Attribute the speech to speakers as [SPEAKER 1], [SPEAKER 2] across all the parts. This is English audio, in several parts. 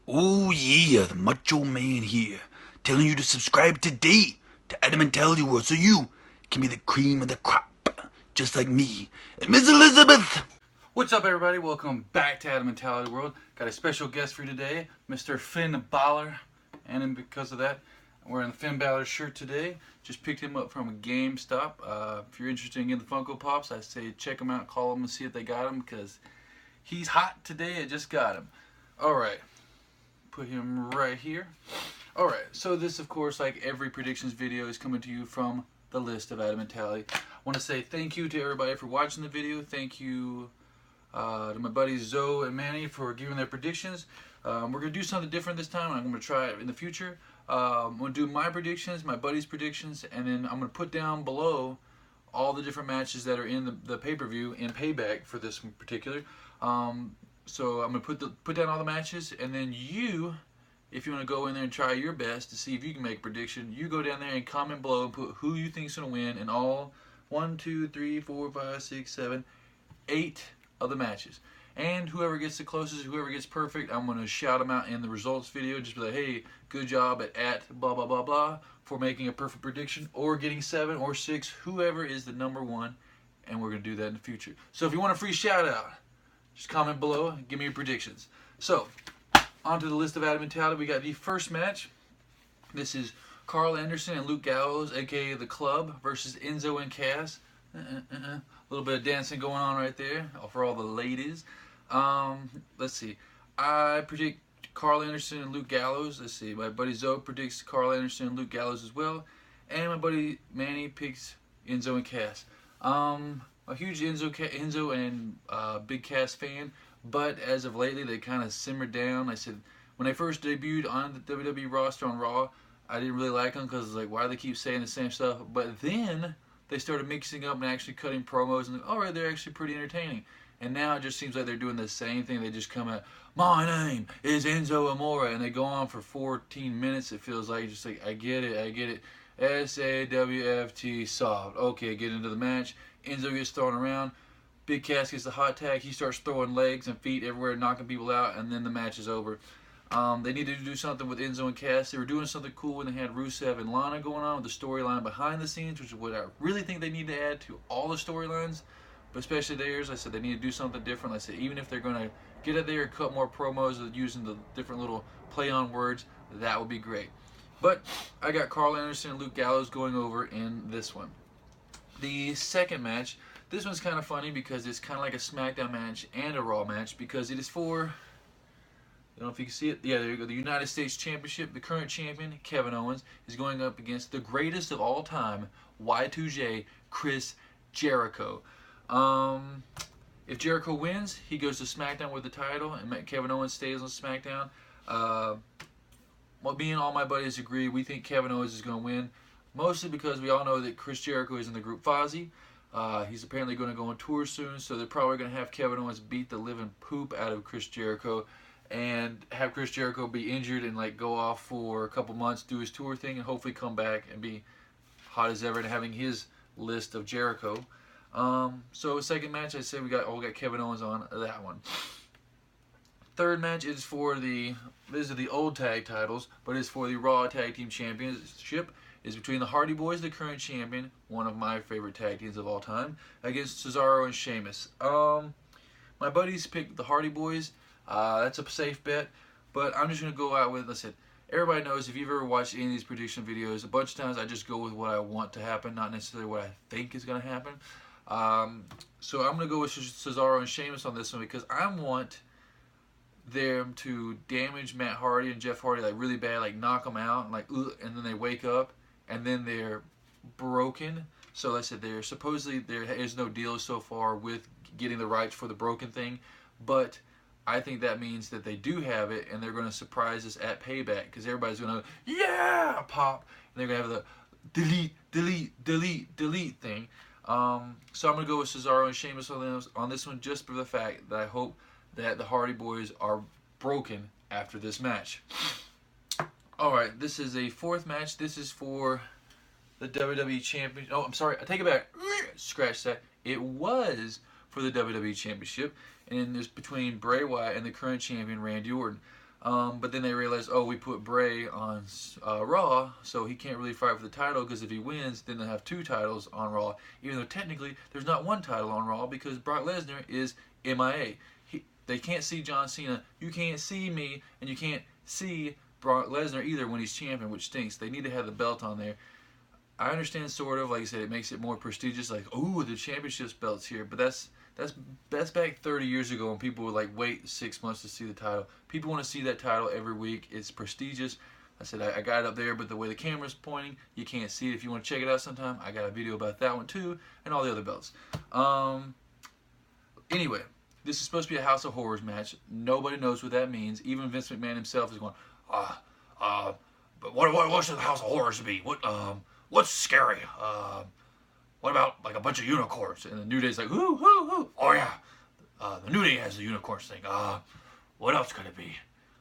[SPEAKER 1] Oh yeah, the Macho Man here, telling you to subscribe today to Adamantality World so you can be the cream of the crop, just like me and Miss Elizabeth.
[SPEAKER 2] What's up, everybody? Welcome back to Adamantality World. Got a special guest for you today, Mr. Finn Balor, and because of that, I'm wearing the Finn Balor shirt today. Just picked him up from a GameStop. If you're interested in getting the Funko Pops, I say check them out, call them and see if they got them because he's hot today. I just got him. All right, put him right here. All right, so this, of course, like every predictions video, is coming to you from the list of Adamantality. I want to say thank you to everybody for watching the video. Thank you to my buddies Zoe and Manny for giving their predictions. We're going to do something different this time, and I'm going to try it in the future. I'm going to do my predictions, my buddies' predictions, and then I'm going to put down below all the different matches that are in the pay-per-view in Payback for this in particular. So I'm going to put down all the matches, and then you, if you want to go in there and try your best to see if you can make a prediction, you go down there and comment below and put who you think is going to win in all 1, 2, 3, 4, 5, 6, 7, 8 of the matches. And whoever gets the closest, whoever gets perfect, I'm going to shout them out in the results video. Just be like, hey, good job at blah, blah, blah, blah for making a perfect prediction or getting 7 or 6, whoever is the number 1. And we're going to do that in the future. So if you want a free shout out, just comment below and give me your predictions. So, onto the list of Adamantality. We got the first match. This is Carl Anderson and Luke Gallows, aka The Club, versus Enzo and Cass. A little bit of dancing going on right there for all the ladies. Let's see. I predict Carl Anderson and Luke Gallows. Let's see. My buddy Zoe predicts Carl Anderson and Luke Gallows as well. And my buddy Manny picks Enzo and Cass. A huge Enzo and Big Cass fan, but as of lately they kind of simmered down. I said when they first debuted on the WWE roster on Raw, I didn't really like them because like why do they keep saying the same stuff? But then they started mixing up and actually cutting promos, and alright, they're actually pretty entertaining. And now it just seems like they're doing the same thing. They just come out, my name is Enzo Amore, and they go on for 14 minutes. It feels like just like I get it. SAWFT solved. Okay, get into the match. Enzo gets thrown around. Big Cass gets the hot tag. He starts throwing legs and feet everywhere, knocking people out, and then the match is over. They needed to do something with Enzo and Cass. They were doing something cool when they had Rusev and Lana going on with the storyline behind the scenes, which is what I really think they need to add to all the storylines, but especially theirs. I said they need to do something different. I said even if they're going to get out there and cut more promos using the different little play on words, that would be great. But I got Carl Anderson and Luke Gallows going over in this one. The second match, this one's kind of funny because it's kind of like a SmackDown match and a Raw match because it is for, I don't know if you can see it, yeah, there you go, the United States Championship. The current champion, Kevin Owens, is going up against the greatest of all time, Y2J, Chris Jericho. If Jericho wins, he goes to SmackDown with the title, and Kevin Owens stays on SmackDown. Me and all my buddies agree we think Kevin Owens is going to win, mostly because we all know that Chris Jericho is in the group Fozzy. He's apparently going to go on tour soon, so they're probably going to have Kevin Owens beat the living poop out of Chris Jericho and have Chris Jericho be injured and like go off for a couple months, do his tour thing, and hopefully come back and be hot as ever and having his list of Jericho. So second match, I said we got Kevin Owens on that one. Third match is for these are the old tag titles, but it's for the Raw Tag Team Championship. Is between the Hardy Boys, the current champion, one of my favorite tag teams of all time, against Cesaro and Sheamus. My buddies picked the Hardy Boys. That's a safe bet, but I'm just going to go out with, listen, everybody knows if you've ever watched any of these prediction videos, a bunch of times I just go with what I want to happen, not necessarily what I think is going to happen. So I'm going to go with Cesaro and Sheamus on this one because I want them to damage Matt Hardy and Jeff Hardy like really bad, like knock them out, and like and then they wake up and then they're broken. So like I said, there is no deal so far with getting the rights for the broken thing, but I think that means that they do have it and they're going to surprise us at Payback because everybody's going to yeah pop and they're going to have the delete thing. So I'm going to go with Cesaro and Sheamus on this one just for the fact that I hope that the Hardy Boys are broken after this match. Alright, this is a fourth match. This is for the WWE Championship. Oh, I'm sorry. I take it back. Scratch that. It was for the WWE Championship, and it's between Bray Wyatt and the current champion, Randy Orton. But then they realized, oh, we put Bray on Raw, so he can't really fight for the title, because if he wins, then they'll have 2 titles on Raw, even though technically there's not 1 title on Raw, because Brock Lesnar is MIA. They can't see John Cena, you can't see me, and you can't see Brock Lesnar either when he's champion, which stinks. They need to have the belt on there. I understand, sort of, like I said, it makes it more prestigious, like, oh, the championship belt's here, but that's back 30 years ago when people would like wait 6 months to see the title. People want to see that title every week. It's prestigious. I said I got it up there, but the way the camera's pointing, you can't see it. If you want to check it out sometime, I got a video about that one too, and all the other belts. Anyway, this is supposed to be a House of Horrors match. Nobody knows what that means. Even Vince McMahon himself is going, but what should the House of Horrors be? What's scary? What about like a bunch of unicorns? And the New Day's like, whoo, whoo, whoo. Oh yeah, the New Day has the unicorns thing. What else could it be?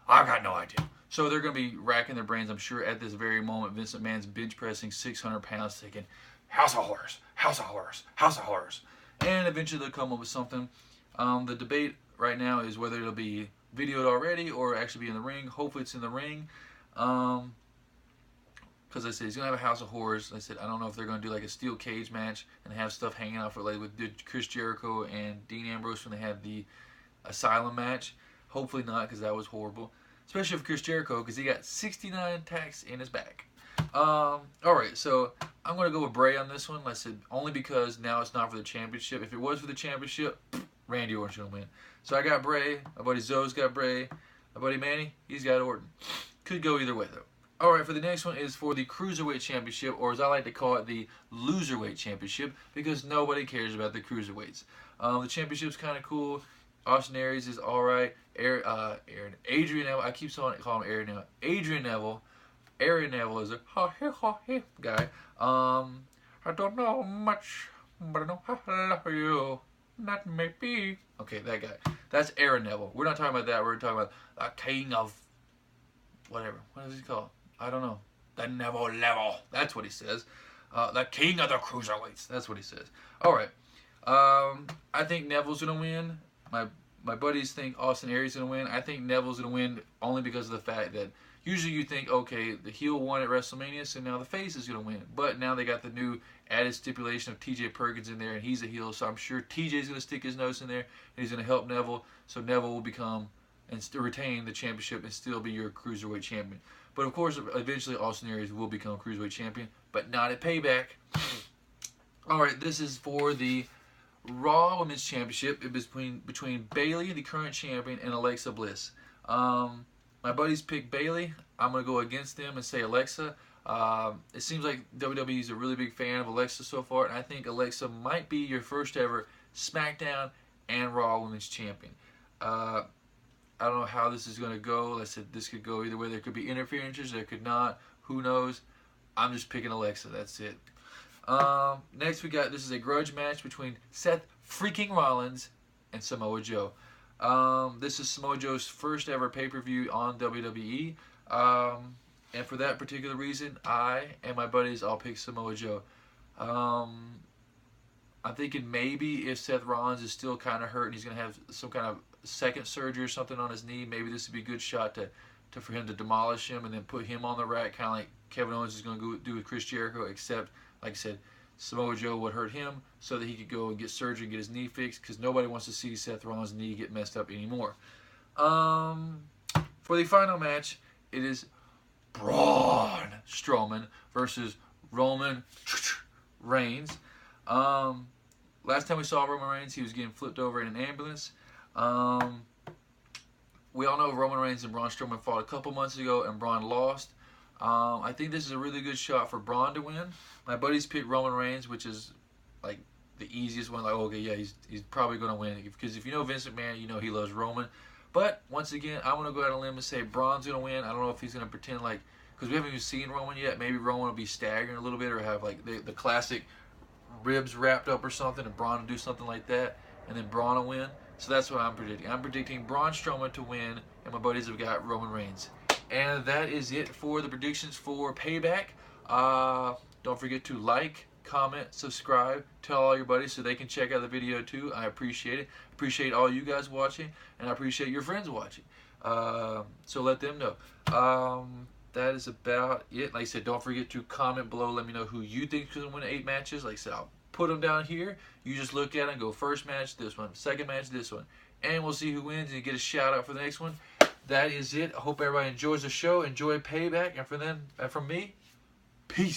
[SPEAKER 2] I got no idea. So they're going to be racking their brains, I'm sure, at this very moment. Vince McMahon's bench pressing 600 pounds, thinking, House of Horrors, House of Horrors, House of Horrors. And eventually they'll come up with something. The debate right now is whether it'll be videoed already or actually be in the ring. Hopefully it's in the ring. Because I said he's going to have a House of Horrors. I said I don't know if they're going to do like a steel cage match and have stuff hanging out for like with Chris Jericho and Dean Ambrose when they had the Asylum match. Hopefully not, because that was horrible. Especially for Chris Jericho, because he got 69 tacks in his back. Alright, so I'm going to go with Bray on this one. I said only because now it's not for the championship. If it was for the championship, Randy Orton's going to win. So I got Bray. My buddy Zoe's got Bray. My buddy Manny, he's got Orton. Could go either way though. Alright, for the next one is for the Cruiserweight Championship, or as I like to call it, the Loserweight Championship, because nobody cares about the Cruiserweights. The championship's kind of cool. Austin Aries is alright. Adrian Neville, I keep calling him Aaron Neville. Adrian Neville. Aaron Neville is a guy. I don't know much, but I know I love you. That may be. Okay, that guy. That's Aaron Neville. We're not talking about that. We're talking about the king of whatever. What is he called? I don't know. The Neville level. That's what he says. The king of the cruiserweights. That's what he says. Alright. I think Neville's going to win. My buddies think Austin Aries is going to win. I think Neville's going to win only because of the fact that usually you think, okay, the heel won at WrestleMania, so now the face is going to win. But now they got the new added stipulation of TJ Perkins in there, and he's a heel, so I'm sure TJ's going to stick his nose in there, and he's going to help Neville, so Neville will become and still retain the championship and still be your Cruiserweight champion. But of course, eventually Austin Aries will become Cruiserweight champion, but not at Payback. Alright, this is for the Raw Women's Championship. It was between Bayley, the current champion, and Alexa Bliss. My buddies picked Bayley. I'm going to go against them and say Alexa. It seems like WWE is a really big fan of Alexa so far, and I think Alexa might be your first ever SmackDown and Raw Women's Champion. I don't know how this is going to go. Like I said, this could go either way. There could be interferences. There could not. Who knows? I'm just picking Alexa. That's it. Next we got, this is a grudge match between Seth freaking Rollins and Samoa Joe. This is Samoa Joe's first ever pay-per-view on WWE. And for that particular reason, I and my buddies all pick Samoa Joe. I'm thinking maybe if Seth Rollins is still kind of hurt and he's going to have some kind of second surgery or something on his knee, maybe this would be a good shot for him to demolish him and then put him on the rack, kind of like Kevin Owens is going to do with Chris Jericho, except, like I said, Samoa Joe would hurt him so that he could go and get surgery and get his knee fixed, because nobody wants to see Seth Rollins' knee get messed up anymore. For the final match, it is Braun Strowman versus Roman Reigns. Last time we saw Roman Reigns, he was getting flipped over in an ambulance. We all know Roman Reigns and Braun Strowman fought a couple months ago, and Braun lost. I think this is a really good shot for Braun to win. My buddies picked Roman Reigns, which is like the easiest one. Like, okay, yeah, he's probably going to win, because if you know Vince McMahon, you know he loves Roman. But once again, I'm going to go out on a limb and say Braun's going to win. I don't know if he's going to pretend like, because we haven't even seen Roman yet. Maybe Roman will be staggering a little bit, or have like the classic ribs wrapped up or something, and Braun will do something like that, and then Braun will win. So that's what I'm predicting. I'm predicting Braun Strowman to win, and my buddies have got Roman Reigns. And that is it for the predictions for Payback. Don't forget to like, comment, subscribe, tell all your buddies so they can check out the video too. I appreciate it. Appreciate all you guys watching, and I appreciate your friends watching. So let them know. That is about it. Like I said, don't forget to comment below. Let me know who you think is going to win 8 matches. Like I said, I'll put them down here. You just look at it and go, first match, this one. Second match, this one. And we'll see who wins and get a shout out for the next one. That is it. I hope everybody enjoys the show. Enjoy Payback. And from me, peace.